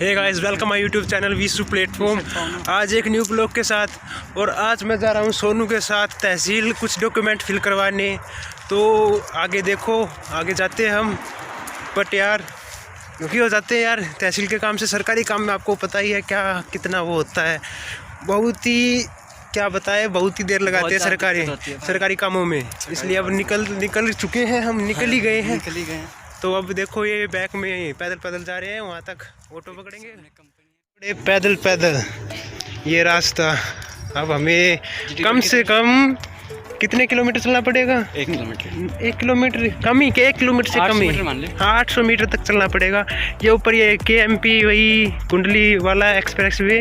Hey guys, welcome my YouTube channel Visu platform. आज एक new blog के साथ, और आज मैं जा रहा हूँ सोनू के साथ तहसील कुछ डॉक्यूमेंट फिल करवाने। तो आगे देखो, आगे जाते हैं हम। बट यार क्योंकि हो जाते हैं यार तहसील के काम से, सरकारी काम में आपको पता ही है क्या कितना वो होता है। बहुत ही क्या बताए, बहुत ही देर लगाते हैं सरकारी कामों में। इसलिए अब निकल चुके हैं, हम निकल ही गए हैं। तो अब देखो ये बैक में पैदल जा रहे हैं, वहाँ तक ऑटो पकड़ेंगे। पैदल ये रास्ता। अब हमें कम से कम कितने किलोमीटर चलना पड़ेगा? 1 किलोमीटर कम ही, 1 किलोमीटर से कम ही, 800 मीटर तक चलना पड़ेगा। ये ऊपर ये KMP वही कुंडली वाला एक्सप्रेस वे,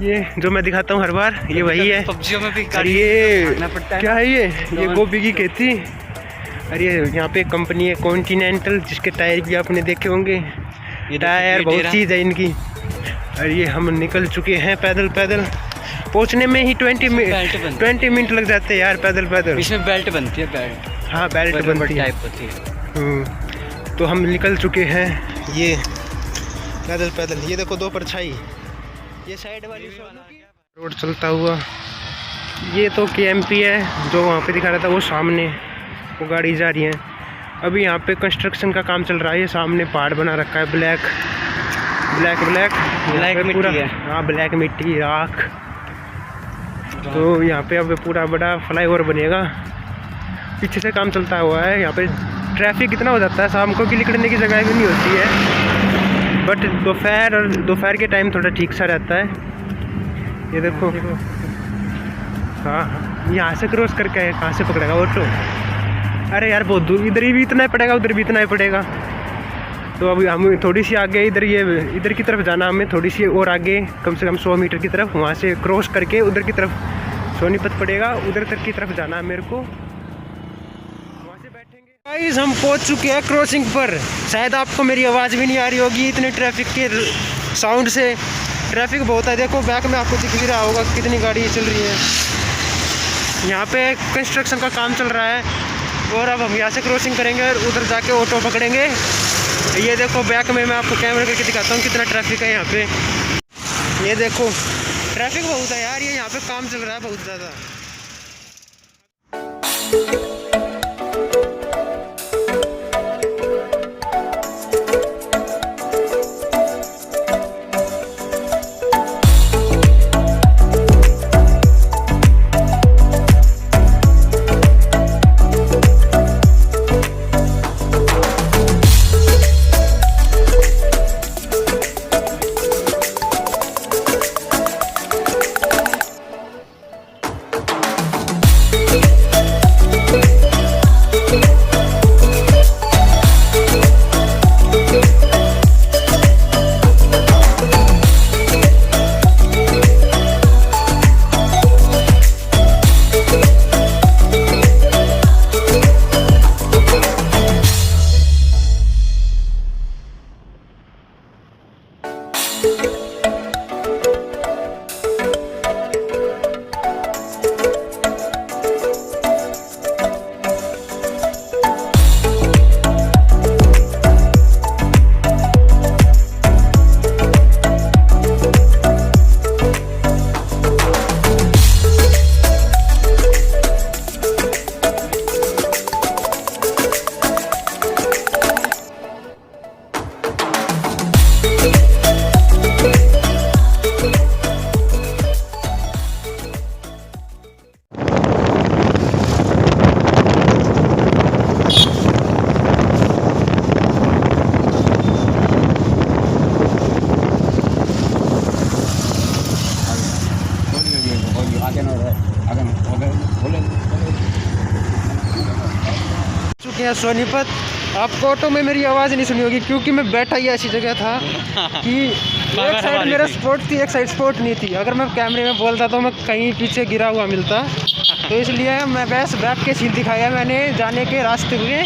ये जो मैं दिखाता हूँ हर बार, ये वही है। पबजियों में भी ये क्या है, ये गोभी की खेती। अरे यहाँ पे कंपनी है कॉन्टिनेंटल, जिसके टायर भी आपने देखे होंगे। टायर बहुत चीज़ है इनकी। और ये हम निकल चुके हैं पैदल। पहुँचने में ही 20 मिनट लग जाते हैं यार पैदल। इसमें बेल्ट बनती है, बेल्ट। हाँ, बेल्ट बनती है। तो हम निकल चुके हैं ये पैदल। ये देखो दो परछाई, ये साइड वाली रोड चलता हुआ। ये तो KMP है जो वहाँ पे दिखा रहा था, वो सामने वो गाड़ी जा रही है। अभी यहाँ पे कंस्ट्रक्शन का काम चल रहा है। ये सामने पहाड़ बना रखा है, ब्लैक पूरा, हाँ ब्लैक मिट्टी राख। तो यहाँ पे अब पूरा बड़ा फ्लाईओवर बनेगा। पीछे से काम चलता हुआ है। यहाँ पे ट्रैफिक इतना हो जाता है, शाम को कि निकलने की जगह भी नहीं होती है। बट दोपहर के टाइम थोड़ा ठीक सा रहता है। ये देखो, हाँ यहाँ से क्रॉस करके कहाँ से पकड़ेगा ऑटो? अरे यार बहुत दूर, इधर भी इतना ही पड़ेगा, उधर भी इतना ही पड़ेगा। तो अभी हम थोड़ी सी आगे इधर की तरफ जाना, हमें थोड़ी सी और आगे कम से कम 100 मीटर की तरफ, वहाँ से क्रॉस करके उधर की तरफ सोनीपत पड़ेगा, उधर तक की तरफ जाना है मेरे को। वहाँ से बैठेंगे। गाइस हम पहुँच चुके हैं क्रॉसिंग पर। शायद आपको मेरी आवाज़ भी नहीं आ रही होगी इतने ट्रैफिक के साउंड से। ट्रैफिक बहुत है, देखो बैक में आपको दिख भी रहा होगा कितनी गाड़ी चल रही है। यहाँ पे कंस्ट्रक्शन का काम चल रहा है। और अब हम यहाँ से क्रॉसिंग करेंगे और उधर जाके ऑटो पकड़ेंगे। ये देखो बैक में मैं आपको कैमरा करके दिखाता हूँ कितना ट्रैफिक है यहाँ पे। ये देखो ट्रैफिक बहुत है यार, ये यहाँ पे काम चल रहा है बहुत ज़्यादा। चुके हैं सोनीपत। आपको ऑटो में मेरी आवाज़ नहीं सुनी होगी क्योंकि मैं बैठा ही ऐसी जगह था कि एक साइड मेरा स्पॉट थी, एक साइड स्पॉट नहीं थी। अगर मैं कैमरे में बोलता तो मैं कहीं पीछे गिरा हुआ मिलता। तो इसलिए मैं बस बैक के सीन दिखाया मैंने जाने के रास्ते में।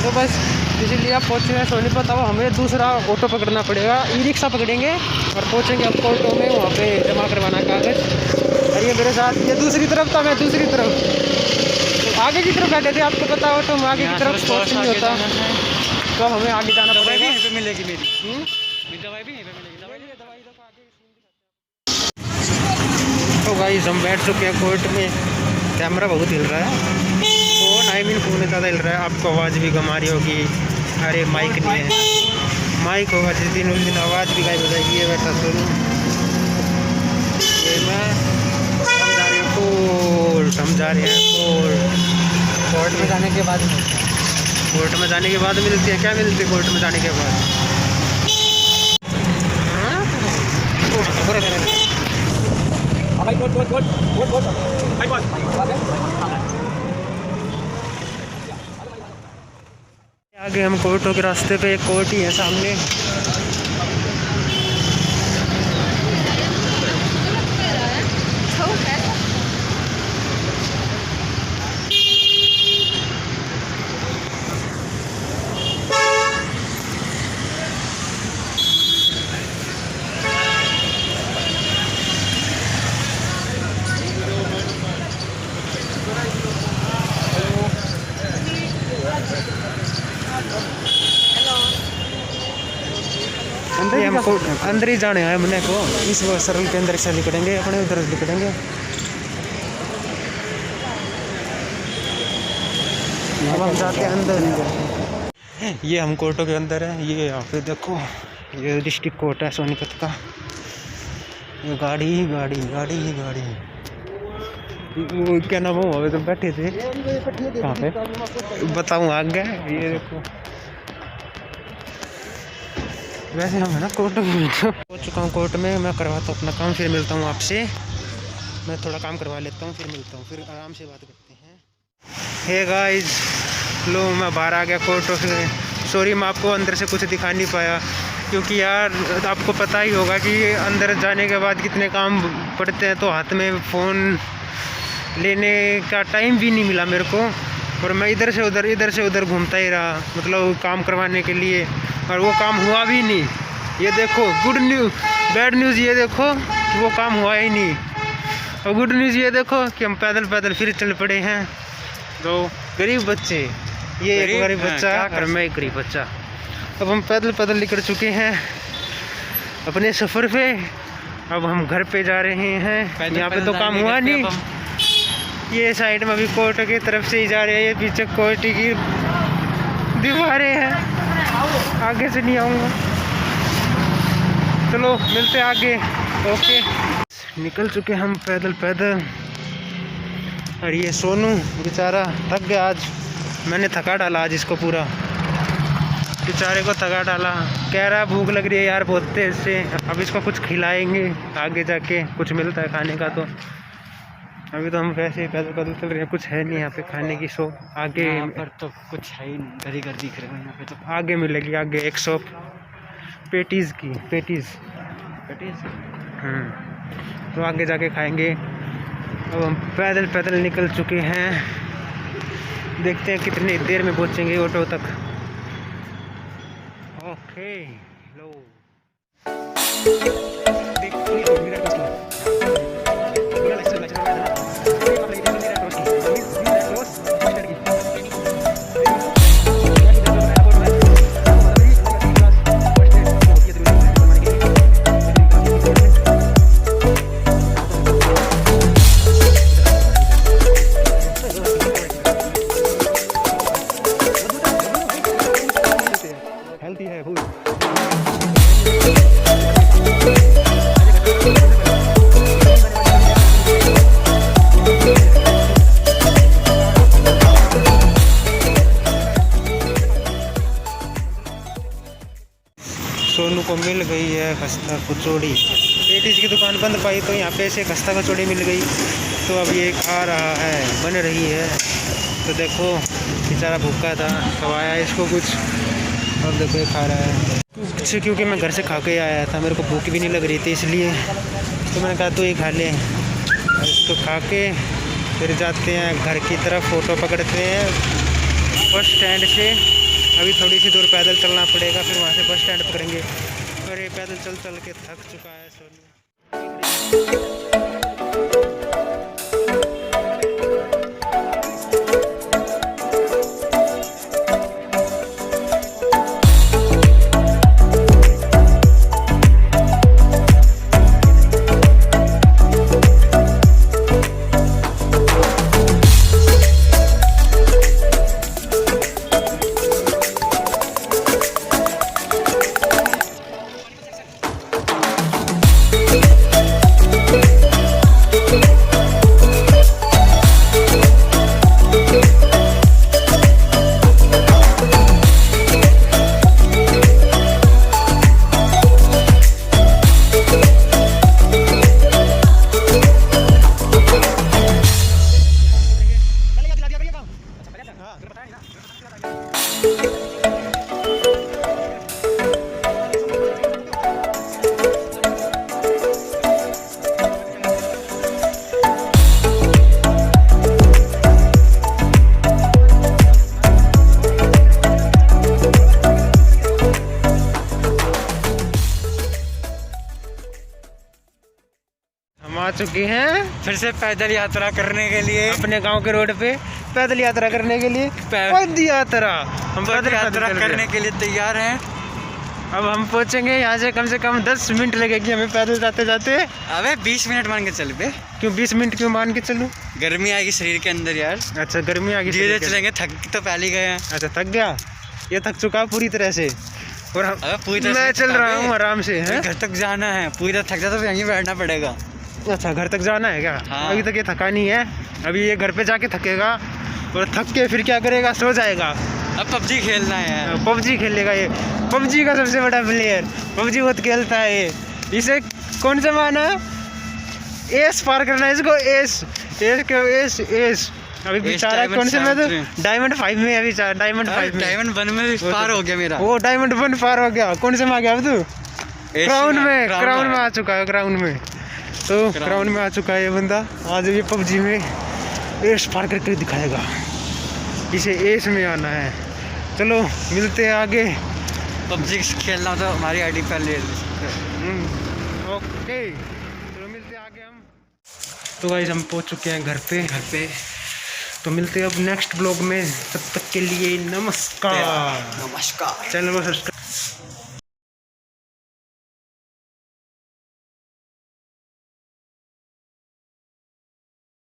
तो बस इसलिए आप पहुँचे हैं सोनीपत। अब हमें दूसरा ऑटो पकड़ना पड़ेगा, ई-रिक्शा पकड़ेंगे और पहुँचेंगे अब ऑटो में, वहाँ पे जमा करवाना कागज़। और ये मेरे साथ, ये दूसरी तरफ था, मैं दूसरी तरफ आगे की तरफ बैठे थे। आपको पता हो तो आगे की तरफ स्पॉट नहीं होता, तो हमें आगे जाना पड़ेगा। मिलेगी मेरी दवाई भी नहीं मिलेगी, दवाई देखो आगे। तो गाइस हम बैठ चुके हैं कोर्ट में। कैमरा बहुत हिल रहा है, फ़ोन ज़्यादा हिल रहा है, आपको आवाज़ भी कम आ रही होगी। अरे माइक नहीं है, माइक होगा जिस दिन उस दिन आवाज़ भी गायब हो जाएगी। ये बैठा सोनू, ये मैं हम जा रहे हैं कोर्ट में जाने के बाद कोर्ट में जाने के बाद मिलती है। क्या मिलती है कोर्ट में जाने के बाद? आगे हम कोर्टों के रास्ते पे, एक कोर्ट ही है सामने। हमको अंदर ही जाने हैं अपने को। इस सरल के अंदर से निकलेंगे, अपने उधर निकलेंगे। अब हम जाते हैं अंदर। ये हम कोर्टों के अंदर है। ये यहाँ पे देखो, ये डिस्ट्रिक्ट कोर्ट है सोनीपत का। ये गाड़ी ही गाड़ी, गाड़ी ही गाड़ी। वो क्या नाम हो, अभी तो बैठे थे कहाँ पे बताऊँ आगे। ये देखो, वैसे हम है ना कोर्ट में हो चुका हूँ। कोर्ट में मैं करवाता हूँ अपना काम, फिर मिलता हूँ आपसे। मैं थोड़ा काम करवा लेता हूँ, फिर मिलता हूँ, फिर आराम से बात करते हैं। हे गाइस, लो मैं बाहर आ गया कोर्ट से। सॉरी मैं आपको अंदर से कुछ दिखा नहीं पाया, क्योंकि यार आपको पता ही होगा कि अंदर जाने के बाद कितने काम पड़ते हैं। तो हाथ में फ़ोन लेने का टाइम भी नहीं मिला मेरे को, और मैं इधर से उधर घूमता ही रहा, मतलब काम करवाने के लिए, और वो काम हुआ भी नहीं। ये देखो गुड न्यूज़, बैड न्यूज़ ये देखो कि वो काम हुआ ही नहीं, और गुड न्यूज़ ये देखो कि हम पैदल फिर चल पड़े हैं। तो गरीब बच्चे, ये एक गरीब बच्चा और मैं एक गरीब बच्चा, अब हम पैदल निकल चुके हैं अपने सफ़र पे। अब हम घर पे जा रहे हैं। यहाँ पे तो काम हुआ नहीं। ये साइड में अभी कोर्ट की तरफ से ही जा रहे हैं। ये पीछे कोर्ट की दीवारें हैं, आगे से नहीं आऊँगा। चलो मिलते आगे। ओके, निकल चुके हम पैदल। और ये सोनू बेचारा थक गया आज। मैंने थका डाला आज इसको पूरा, बेचारे को थका डाला। कह रहा भूख लग रही है यार बहुत तेज से। अब इसको कुछ खिलाएंगे, आगे जाके कुछ मिलता है खाने का। तो अभी तो हम वैसे पैदल चल रहे हैं, कुछ है नहीं यहाँ पे खाने की शॉप। आगे पर तो कुछ है ही नहीं, घर दिख रहे हैं यहाँ पे। तो आगे मिलेगी, आगे एक शॉप पेटीज़ की, पेटीज़। तो आगे जाके खाएंगे। अब हम पैदल निकल चुके हैं। देखते हैं कितनी देर में पहुँचेंगे ऑटो तक। ओके लो हेल्थी है फूड। सोनू को मिल गई है खस्ता कचौड़ी। पेटीज की दुकान बंद पाई तो यहाँ पे ऐसे खस्ता कचौड़ी मिल गई, तो अब ये खा रहा है, बन रही है। तो देखो बेचारा भूखा था, खवाया इसको कुछ, और देखो ये खा रहा है कुछ। क्योंकि मैं घर से खा के आया था, मेरे को भूख भी नहीं लग रही थी, इसलिए तो मैंने कहा तो ये खा ले। इसको खा के फिर जाते हैं घर की तरफ। फ़ोटो पकड़ते हैं बस स्टैंड से। अभी थोड़ी सी दूर पैदल चलना पड़ेगा, फिर वहाँ से बस स्टैंड पकड़ेंगे। और ये पैदल चल के थक चुका है सोनू। चुके हैं फिर से पैदल यात्रा करने के लिए अपने गांव के रोड पे, पैदल यात्रा करने के लिए। पैदल यात्रा हम पैदल यात्रा चल रहे करने हैं। के लिए तैयार हैं। अब हम पहुंचेंगे यहाँ से कम 10 मिनट लगेगी हमें पैदल जाते जाते। अबे 20 मिनट मान के चल बे, क्यों 20 मिनट क्यों मान के चलूं? गर्मी आएगी शरीर के अंदर यार। अच्छा गर्मी आ गई, धीरे चलेंगे, थक तो पहले ही गए हैं। अच्छा थक गया, ये थक चुका पूरी तरह से। और अबे पूरी तरह मैं से चल थका रहा बे। हूँ आराम से है। घर तक जाना है, पूरी तरह थक जाता तो यहीं बैठना पड़ेगा। अच्छा घर तक जाना है क्या? हाँ। अभी तक ये थका नहीं है, अभी ये घर पे जाके थकेगा और थक के फिर क्या करेगा, सो जाएगा। अब पबजी खेलना है यार। पबजी खेलेगा ये, पबजी का सबसे बड़ा प्लेयर, पबजी बहुत खेलता है ये। इसे कौन सा माना, एस पार करना है इसको, एस एस क्यों, एस अभी बेचारा कौन से में, तो डायमंड 5 में अभी, डायमंड 5 में, डायमंड 1 में भी पार हो गया मेरा। वो डायमंड 1 पार हो गया। कौन से में आ गया अब तू? क्राउन में, क्राउन में आ चुका है, क्राउन में। तो क्राउन में आ चुका है ये बंदा। आज ये पबजी में एस पार करके दिखाएगा, इसे एस में आना है। चलो मिलते हैं आगे। पबजी खेलना तो हमारी आईडी पर ले। ओके चलो मिलते हैं आगे हम। तो गाइस हम पहुंच चुके हैं घर पे। तो मिलते हैं अब नेक्स्ट ब्लॉग में, तब तक के लिए नमस्कार। नमस्कार। चैनल को सब्सक्राइब